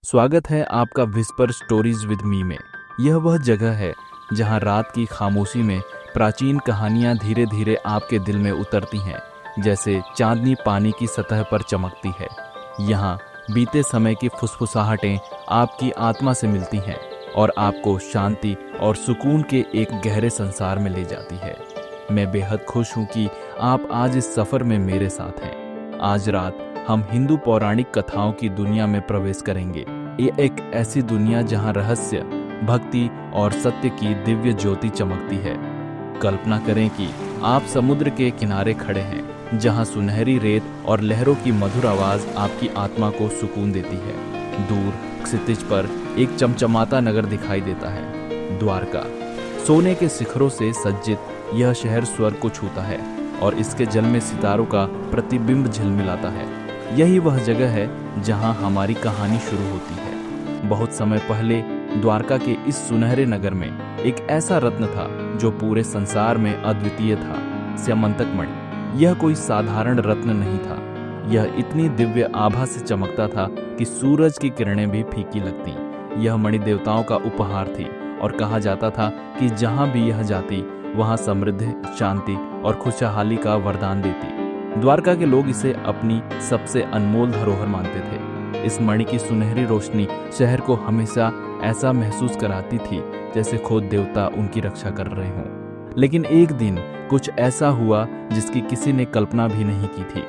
स्वागत है आपका विस्पर स्टोरीज विद मी में। यह वह जगह है जहां रात की खामोशी में प्राचीन कहानियां धीरे धीरे आपके दिल में उतरती हैं, जैसे चांदनी पानी की सतह पर चमकती है। यहाँ बीते समय की फुसफुसाहटें आपकी आत्मा से मिलती हैं और आपको शांति और सुकून के एक गहरे संसार में ले जाती है। मैं बेहद खुश हूँ कि आप आज इस सफ़र में मेरे साथ हैं। आज रात हम हिंदू पौराणिक कथाओं की दुनिया में प्रवेश करेंगे। ये एक ऐसी दुनिया जहां रहस्य, भक्ति और सत्य की दिव्य ज्योति चमकती है। कल्पना करें कि आप समुद्र के किनारे खड़े हैं, जहां सुनहरी रेत और लहरों की मधुर आवाज आपकी आत्मा को सुकून देती है। दूर क्षितिज पर एक चमचमाता नगर दिखाई देता है, द्वारका। सोने के शिखरों से सज्जित यह शहर स्वर्ग को छूता है और इसके जल में सितारों का प्रतिबिंब झिलमिलाता है। यही वह जगह है जहां हमारी कहानी शुरू होती है। बहुत समय पहले द्वारका के इस सुनहरे नगर में एक ऐसा रत्न था जो पूरे संसार में अद्वितीय था, स्यमंतक मणि। यह कोई साधारण रत्न नहीं था। यह इतनी दिव्य आभा से चमकता था कि सूरज की किरणें भी फीकी लगती। यह मणि देवताओं का उपहार थी और कहा जाता था कि जहां भी यह जाती वहां समृद्धि, शांति और खुशहाली का वरदान देती। द्वारका के लोग इसे अपनी सबसे अनमोल धरोहर मानते थे। इस मणि की सुनहरी रोशनी शहर को हमेशा ऐसा महसूस कराती थी जैसे खुद देवता उनकी रक्षा कर रहे हों। लेकिन एक दिन कुछ ऐसा हुआ जिसकी किसी ने कल्पना भी नहीं की थी।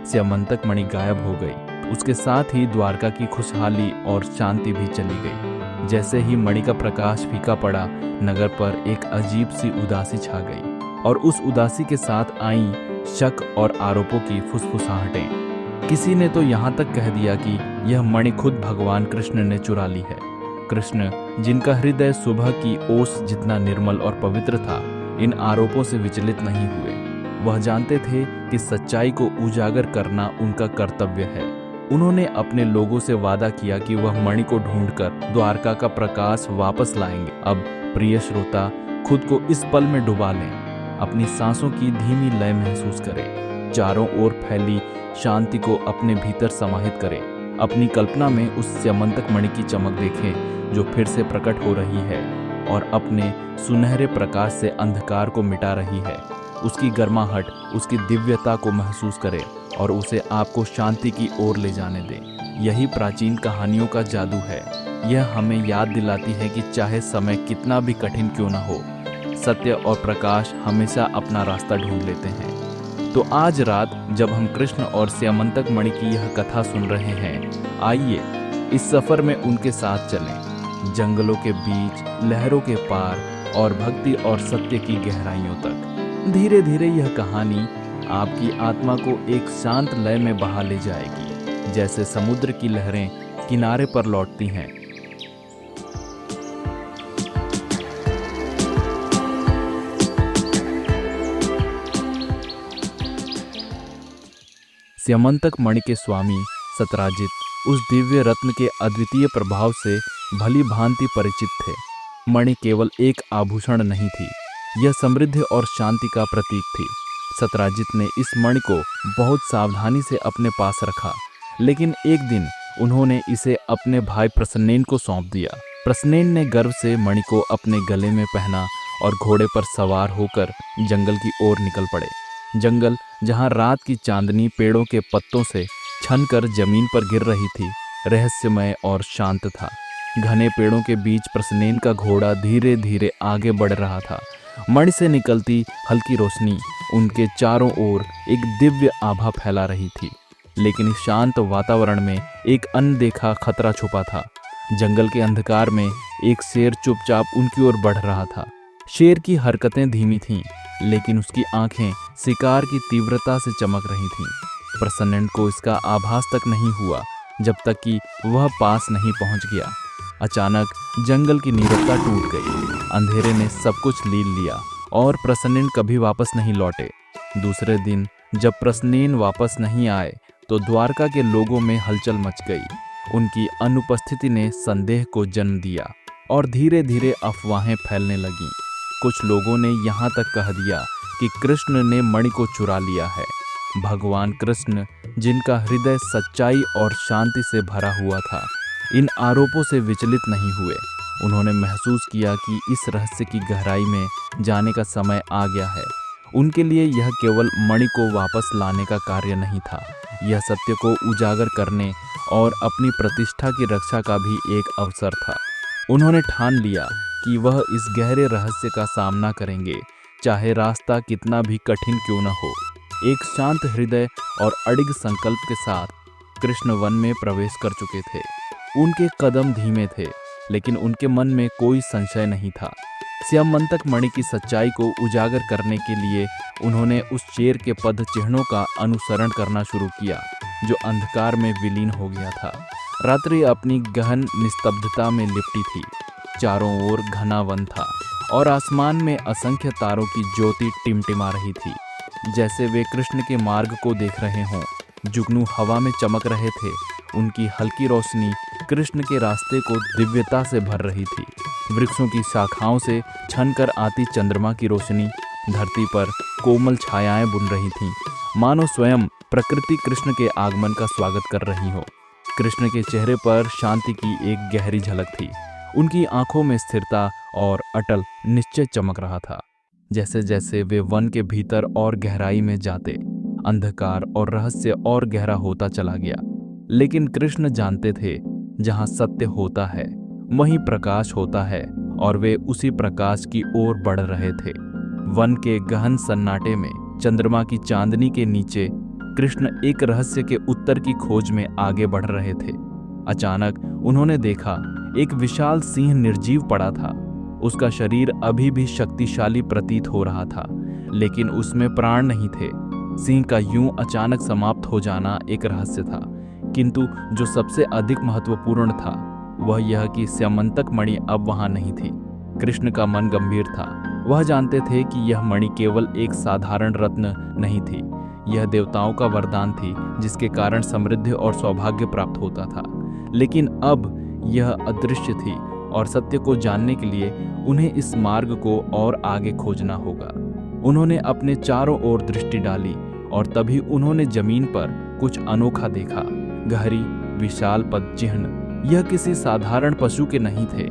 स्यमंतक मणि गायब हो गई। उसके साथ ही द्वारका की खुशहाली और शांति भी चली गई। जैसे ही मणि का प्रकाश फीका पड़ा, नगर पर एक अजीब सी उदासी छा गई और उस उदासी के साथ आई शक और आरोपों की फुसफुसाहटें। किसी ने तो यहाँ तक कह दिया कि यह मणि खुद भगवान कृष्ण ने चुरा ली है। कृष्ण, जिनका हृदय सुबह की ओस जितना निर्मल और पवित्र था, इन आरोपों से विचलित नहीं हुए। वह जानते थे कि सच्चाई को उजागर करना उनका कर्तव्य है। उन्होंने अपने लोगों से वादा किया कि वह मणि को ढूंढकर द्वारका का प्रकाश वापस लाएंगे। अब प्रिय श्रोता, खुद को इस पल में डुबा लें। अपनी सांसों की धीमी लय महसूस करें। चारों ओर फैली शांति को अपने भीतर समाहित करें। अपनी कल्पना में उस स्यमंतक मणि की चमक देखें जो फिर से प्रकट हो रही है और अपने सुनहरे प्रकाश से अंधकार को मिटा रही है। उसकी गर्माहट, उसकी दिव्यता को महसूस करें और उसे आपको शांति की ओर ले जाने दें। यही प्राचीन कहानियों का जादू है। यह हमें याद दिलाती है कि चाहे समय कितना भी कठिन क्यों न हो, सत्य और प्रकाश हमेशा अपना रास्ता ढूंढ लेते हैं। तो आज रात जब हम कृष्ण और स्यमंतक मणि की यह कथा सुन रहे हैं, आइए इस सफर में उनके साथ चलें, जंगलों के बीच, लहरों के पार और भक्ति और सत्य की गहराइयों तक। धीरे धीरे यह कहानी आपकी आत्मा को एक शांत लय में बहा ले जाएगी, जैसे समुद्र की लहरें किनारे पर लौटती हैं। स्यमंतक मणि के स्वामी सत्यराजित उस दिव्य रत्न के अद्वितीय प्रभाव से भली भांति परिचित थे। मणि केवल एक आभूषण नहीं थी, यह समृद्धि और शांति का प्रतीक थी। सत्यराजित ने इस मणि को बहुत सावधानी से अपने पास रखा, लेकिन एक दिन उन्होंने इसे अपने भाई प्रसन्नेन को सौंप दिया। प्रसन्नेन ने गर्व से मणि को अपने गले में पहना और घोड़े पर सवार होकर जंगल की ओर निकल पड़े। जंगल, जहां रात की चांदनी पेड़ों के पत्तों से छनकर जमीन पर गिर रही थी, रहस्यमय और शांत था। घने पेड़ों के बीच प्रसन्नेन का घोड़ा धीरे धीरे आगे बढ़ रहा था। मणि से निकलती हल्की रोशनी उनके चारों ओर एक दिव्य आभा फैला रही थी। लेकिन इस शांत वातावरण में एक अनदेखा खतरा छुपा था। जंगल के अंधकार में एक शेर चुपचाप उनकी ओर बढ़ रहा था। शेर की हरकतें धीमी थीं, लेकिन उसकी आंखें शिकार की तीव्रता से चमक रही थीं। प्रसन्न को इसका आभास तक नहीं हुआ जब तक कि वह पास नहीं पहुंच गया। अचानक जंगल की नीरवता टूट गई। अंधेरे ने सब कुछ लील लिया और प्रसन्न कभी वापस नहीं लौटे। दूसरे दिन जब प्रसन्न वापस नहीं आए तो द्वारका के लोगों में हलचल मच गई। उनकी अनुपस्थिति ने संदेह को जन्म दिया और धीरे धीरे अफवाहें फैलने लगीं। कुछ लोगों ने यहाँ तक कह दिया कि कृष्ण ने मणि को चुरा लिया है। भगवान कृष्ण, जिनका हृदय सच्चाई और शांति से भरा हुआ था, इन आरोपों से विचलित नहीं हुए। उन्होंने महसूस किया कि इस रहस्य की गहराई में जाने का समय आ गया है। उनके लिए यह केवल मणि को वापस लाने का कार्य नहीं था, यह सत्य को उजागर करने और अपनी प्रतिष्ठा की रक्षा का भी एक अवसर था। उन्होंने ठान लिया कि वह इस गहरे रहस्य का सामना करेंगे, चाहे रास्ता कितना भी कठिन क्यों न हो। एक शांत हृदय और अडिग संकल्प के साथ कृष्ण वन में प्रवेश कर चुके थे। उनके कदम धीमे थे, लेकिन उनके मन में कोई संशय नहीं था। स्यमंतक मणि की सच्चाई को उजागर करने के लिए उन्होंने उस शेर के पद चिन्हों का अनुसरण करना शुरू किया, जो अंधकार में विलीन हो गया था। रात्रि अपनी गहन निस्तब्धता में लिपटी थी। चारों ओर घना वन था और आसमान में असंख्य तारों की ज्योति टिमटिमा रही थी, जैसे वे कृष्ण के मार्ग को देख रहे हों। जुगनू हवा में चमक रहे थे, उनकी हल्की रोशनी कृष्ण के रास्ते को दिव्यता से भर रही थी। वृक्षों की शाखाओं से छनकर आती चंद्रमा की रोशनी धरती पर कोमल छायाएं बुन रही थीं, मानो स्वयं प्रकृति कृष्ण के आगमन का स्वागत कर रही हो। कृष्ण के चेहरे पर शांति की एक गहरी झलक थी। उनकी आंखों में स्थिरता और अटल निश्चय चमक रहा था। जैसे जैसे वे वन के भीतर और गहराई में जाते, अंधकार और रहस्य और गहरा होता चला गया। लेकिन कृष्ण जानते थे, जहां सत्य होता है वहीं प्रकाश होता है, और वे उसी प्रकाश की ओर बढ़ रहे थे। वन के गहन सन्नाटे में चंद्रमा की चांदनी के नीचे कृष्ण एक रहस्य के उत्तर की खोज में आगे बढ़ रहे थे। अचानक उन्होंने देखा, एक विशाल सिंह निर्जीव पड़ा था। उसका शरीर अभी भी शक्तिशाली प्रतीत हो रहा था, लेकिन उसमें प्राण नहीं थे। सिंह का यूं अचानक समाप्त हो जाना एक रहस्य था, किंतु जो सबसे अधिक महत्वपूर्ण था वह यह कि स्यमंतक मणि अब वहां नहीं थी। कृष्ण का मन गंभीर था। वह जानते थे कि यह मणि केवल एक साधारण रत्न नहीं थी, यह देवताओं का वरदान थी, जिसके कारण समृद्धि और सौभाग्य प्राप्त होता था। लेकिन अब यह अदृश्य थी, और सत्य को जानने के लिए उन्हें इस मार्ग को और आगे खोजना होगा। उन्होंने अपने चारों ओर दृष्टि डाली, और तभी उन्होंने जमीन पर कुछ अनोखा देखा। गहरी विशाल पद चिन्ह। यह किसी साधारण पशु के नहीं थे,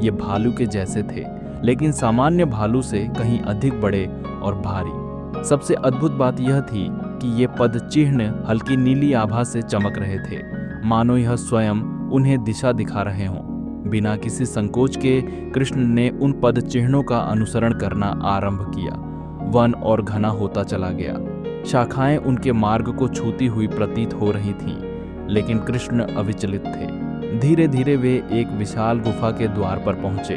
ये भालू के जैसे थे, लेकिन सामान्य भालू से कहीं अधिक बड़े और भारी। सबसे अद्भुत बात यह थी कि ये पद चिन्ह हल्की नीली आभा से चमक रहे थे, मानो यह स्वयं उन्हें दिशा दिखा रहे हों। बिना किसी संकोच के कृष्ण ने उन पद चिन्हों का अनुसरण करना आरंभ किया। वन और घना होता चला गया। शाखाएं उनके मार्ग को छूती हुई प्रतीत हो रही थीं, लेकिन कृष्ण अविचलित थे। धीरे धीरे वे एक विशाल गुफा के द्वार पर पहुंचे।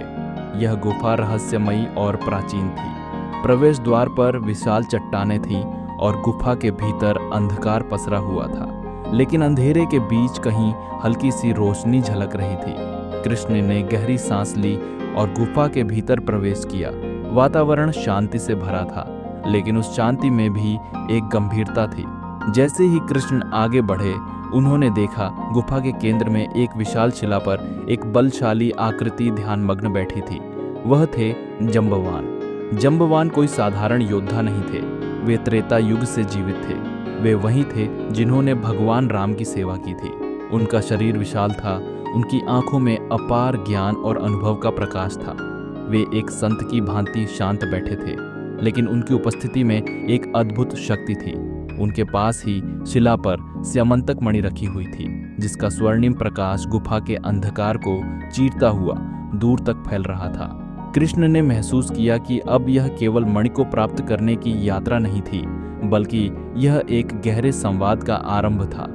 यह गुफा रहस्यमयी और प्राचीन थी। प्रवेश द्वार पर विशाल चट्टानें थीं और गुफा के भीतर अंधकार पसरा हुआ था, लेकिन अंधेरे के बीच कहीं हल्की सी रोशनी झलक रही थी। कृष्ण ने गहरी सांस ली और गुफा के भीतर प्रवेश किया। वातावरण शांति से भरा था, लेकिन उस शांति में भी एक गंभीरता थी। जैसे ही कृष्ण आगे बढ़े, उन्होंने देखा गुफा के केंद्र में एक विशाल शिला पर एक बलशाली आकृति ध्यानमग्न बैठी थी। वह थे जंबवान। जंबवान कोई साधारण योद्धा नहीं थे, वे त्रेता युग से जीवित थे। वे वही थे जिन्होंने भगवान राम की सेवा की थी। उनका शरीर विशाल था, उनकी आंखों में अपार ज्ञान और अनुभव का प्रकाश था। वे एक संत की भांति शांत बैठे थे, लेकिन उनकी उपस्थिति में एक अद्भुत शक्ति थी। उनके पास ही शिला पर स्यमंतक मणि रखी हुई थी, जिसका स्वर्णिम प्रकाश गुफा के अंधकार को चीरता हुआ दूर तक फैल रहा था। कृष्ण ने महसूस किया कि अब यह केवल मणि को प्राप्त करने की यात्रा नहीं थी, बल्कि यह एक गहरे संवाद का आरंभ था।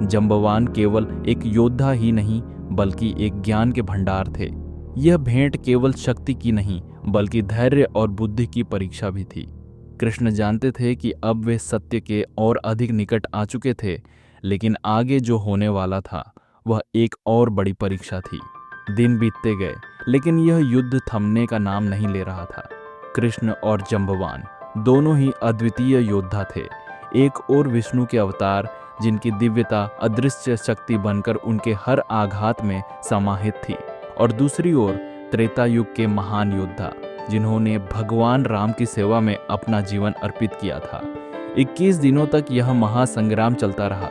जंबवान केवल एक योद्धा ही नहीं, बल्कि एक ज्ञान के भंडार थे। यह भेंट केवल शक्ति की नहीं, बल्कि धैर्य और बुद्धि की परीक्षा भी थी। कृष्ण जानते थे कि अब वे सत्य के और अधिक निकट आ चुके थे, लेकिन आगे जो होने वाला था वह एक और बड़ी परीक्षा थी। दिन बीतते गए, लेकिन यह युद्ध थमने का नाम नहीं ले रहा था। कृष्ण और जंबवान दोनों ही अद्वितीय योद्धा थे। एक और विष्णु के अवतार, जिनकी दिव्यता अदृश्य शक्ति बनकर उनके हर आघात में समाहित थी, और दूसरी ओर त्रेता युग के महान योद्धा, जिन्होंने भगवान राम की सेवा में अपना जीवन अर्पित किया था। 21 दिनों तक यह महासंग्राम चलता रहा।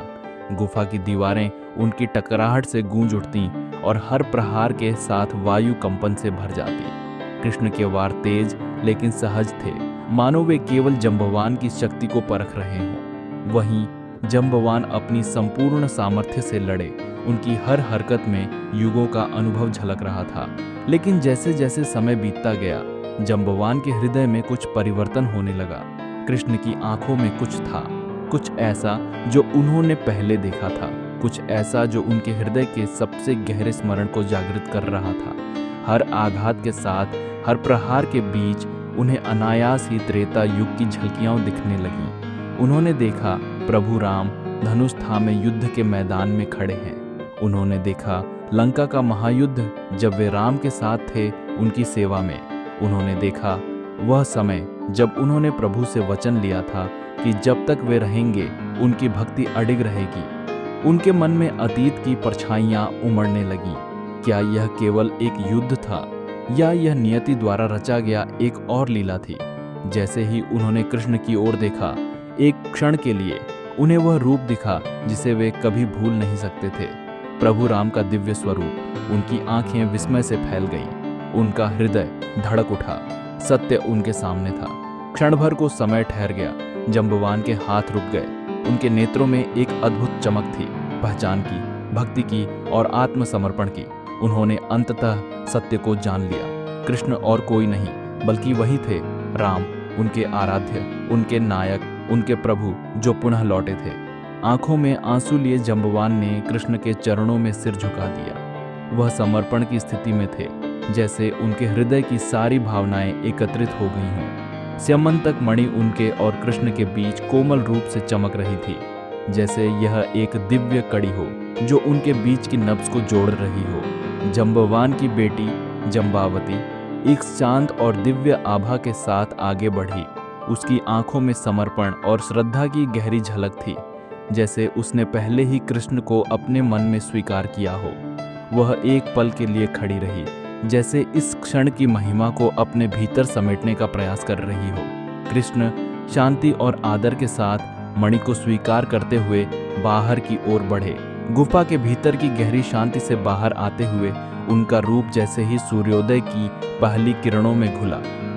गुफा की दीवारें उनकी टकराहट से गूंज उठतीं और हर प्रहार के साथ वायु कंपन से भर जाती। कृष्ण के वार तेज लेकिन सहज थे, मानो वे केवल जंबवान की शक्ति को परख रहे हों। वहीं जंबवान अपनी संपूर्ण सामर्थ्य से लड़े। उनकी हर हरकत में युगों का अनुभव झलक रहा था। लेकिन जैसे जैसे समय बीतता गया, जंबवान के हृदय में कुछ परिवर्तन होने लगा। कृष्ण की आंखों में कुछ था, कुछ ऐसा जो उन्होंने पहले देखा था, कुछ ऐसा जो उनके हृदय के सबसे गहरे स्मरण को जागृत कर रहा था। हर आघात के साथ, हर प्रहार के बीच उन्हें अनायास ही त्रेता युग की झलकियां दिखने लगीं। उन्होंने देखा प्रभु राम धनुष थामे युद्ध के मैदान में खड़े हैं। उन्होंने देखा लंका का महायुद्ध जब वे राम के साथ थे उनकी सेवा में। उन्होंने देखा वह समय जब उन्होंने प्रभु से वचन लिया था कि जब तक वे रहेंगे उनकी भक्ति अडिग रहेगी। उनके मन में अतीत की परछाइयां उमड़ने लगीं। क्या यह केवल एक युद्ध था या यह नियति द्वारा रचा गया एक और लीला थी? जैसे ही उन्होंने कृष्ण की ओर देखा, एक क्षण के लिए उन्हें वह रूप दिखा जिसे वे कभी भूल नहीं सकते थे। प्रभु राम का दिव्य स्वरूप। उनकी आंखें विस्मय से फैल गईं। उनका हृदय धड़क उठा। सत्य उनके सामने था। क्षण भर को समय ठहर गया। जंबवान के हाथ रुक गए। उनके नेत्रों में एक अद्भुत चमक थी, पहचान की, भक्ति की और आत्मसमर्पण की। उन्होंने अंततः सत्य को जान लिया। कृष्ण और कोई नहीं बल्कि वही थे, राम, उनके आराध्य, उनके नायक, उनके प्रभु जो पुनः लौटे थे। आंखों में आंसू लिए जंबवान ने कृष्ण के चरणों में सिर झुका दिया। वह समर्पण की स्थिति में थे, जैसे उनके हृदय की सारी भावनाएं एकत्रित हो गई हों। स्यमंतक मणि उनके और कृष्ण के बीच कोमल रूप से चमक रही थी, जैसे यह एक दिव्य कड़ी हो जो उनके बीच की नब्ज को जोड़ रही हो। जंबवान की बेटी जंबावती एक शांत और दिव्य आभा के साथ आगे बढ़ी। उसकी आंखों में समर्पण और श्रद्धा की गहरी झलक थी, जैसे उसने पहले ही कृष्ण को अपने मन में स्वीकार किया हो। वह एक पल के लिए खड़ी रही, जैसे इस क्षण की महिमा को अपने भीतर समेटने का प्रयास कर रही हो। कृष्ण शांति और आदर के साथ मणि को स्वीकार करते हुए बाहर की ओर बढ़े। गुफा के भीतर की गहरी शांति से बाहर आते हुए उनका रूप जैसे ही सूर्योदय की पहली किरणों में घुला,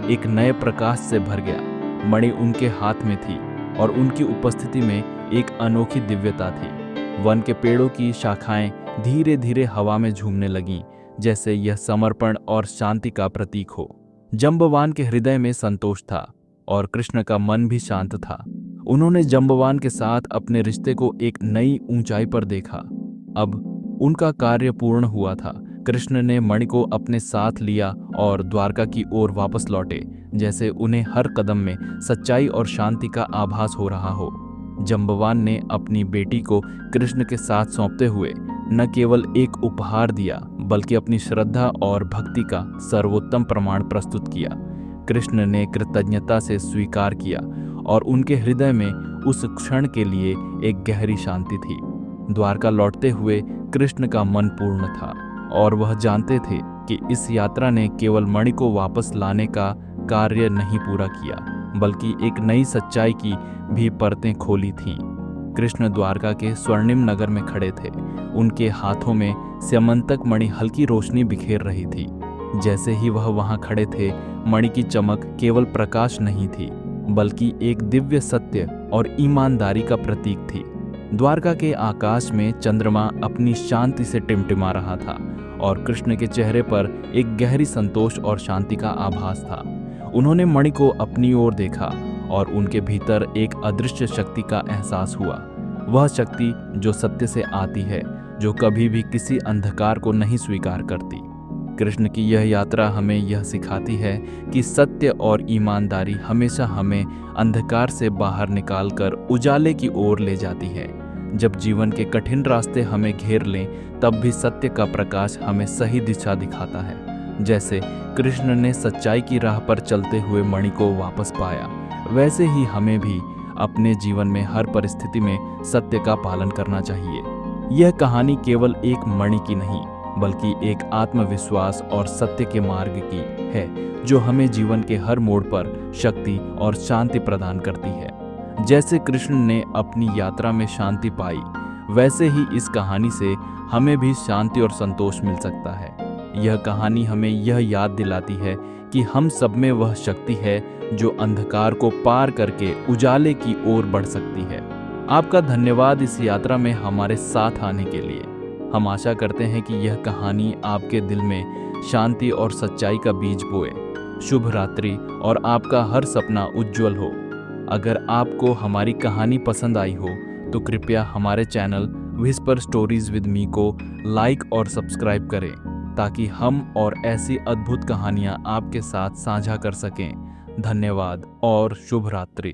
एक नए प्रकाश से भर गया। मणि उनके हाथ में थी और उनकी उपस्थिति में एक अनोखी दिव्यता थी। वन के पेड़ों की शाखाएं धीरे धीरे हवा में झूमने लगीं, जैसे यह समर्पण और शांति का प्रतीक हो। जंबवान के हृदय में संतोष था और कृष्ण का मन भी शांत था। उन्होंने जंबवान के साथ अपने रिश्ते को एक नई ऊंचाई पर देखा। अब उनका कार्य पूर्ण हुआ था। कृष्ण ने मणि को अपने साथ लिया और द्वारका की ओर वापस लौटे, जैसे उन्हें हर कदम में सच्चाई और शांति का आभास हो रहा हो। जंबवान ने अपनी बेटी को कृष्ण के साथ सौंपते हुए न केवल एक उपहार दिया, बल्कि अपनी श्रद्धा और भक्ति का सर्वोत्तम प्रमाण प्रस्तुत किया। कृष्ण ने कृतज्ञता से स्वीकार किया और उनके हृदय में उस क्षण के लिए एक गहरी शांति थी। द्वारका लौटते हुए कृष्ण का मन पूर्ण था और वह जानते थे कि इस यात्रा ने केवल मणि को वापस लाने का कार्य नहीं पूरा किया, बल्कि एक नई सच्चाई की भी परतें खोली थीं। कृष्ण द्वारका के स्वर्णिम नगर में खड़े थे। उनके हाथों में स्यमंतक मणि हल्की रोशनी बिखेर रही थी। जैसे ही वह वहां खड़े थे, मणि की चमक केवल प्रकाश नहीं थी, बल्कि एक दिव्य सत्य और ईमानदारी का प्रतीक थी। द्वारका के आकाश में चंद्रमा अपनी शांति से टिमटिमा रहा था और कृष्ण के चेहरे पर एक गहरी संतोष और शांति का आभास था। उन्होंने मणि को अपनी ओर देखा और उनके भीतर एक अदृश्य शक्ति का एहसास हुआ। वह शक्ति जो सत्य से आती है, जो कभी भी किसी अंधकार को नहीं स्वीकार करती। कृष्ण की यह यात्रा हमें यह सिखाती है कि सत्य और ईमानदारी हमेशा हमें अंधकार से बाहर निकालकर उजाले की ओर ले जाती है। जब जीवन के कठिन रास्ते हमें घेर लें, तब भी सत्य का प्रकाश हमें सही दिशा दिखाता है। जैसे कृष्ण ने सच्चाई की राह पर चलते हुए मणि को वापस पाया, वैसे ही हमें भी अपने जीवन में हर परिस्थिति में सत्य का पालन करना चाहिए। यह कहानी केवल एक मणि की नहीं, बल्कि एक आत्मविश्वास और सत्य के मार्ग की है, जो हमें जीवन के हर मोड़ पर शक्ति और शांति प्रदान करती है। जैसे कृष्ण ने अपनी यात्रा में शांति पाई, वैसे ही इस कहानी से हमें भी शांति और संतोष मिल सकता है। यह कहानी हमें यह याद दिलाती है कि हम सब में वह शक्ति है जो अंधकार को पार करके उजाले की ओर बढ़ सकती है। आपका धन्यवाद इस यात्रा में हमारे साथ आने के लिए। हम आशा करते हैं कि यह कहानी आपके दिल में शांति और सच्चाई का बीज बोए। शुभ रात्रि और आपका हर सपना उज्जवल हो। अगर आपको हमारी कहानी पसंद आई हो तो कृपया हमारे channel whisper stories with me को लाइक और सब्सक्राइब करें ताकि हम और ऐसी अद्भुत कहानियां आपके साथ साझा कर सकें। धन्यवाद और शुभ रात्रि।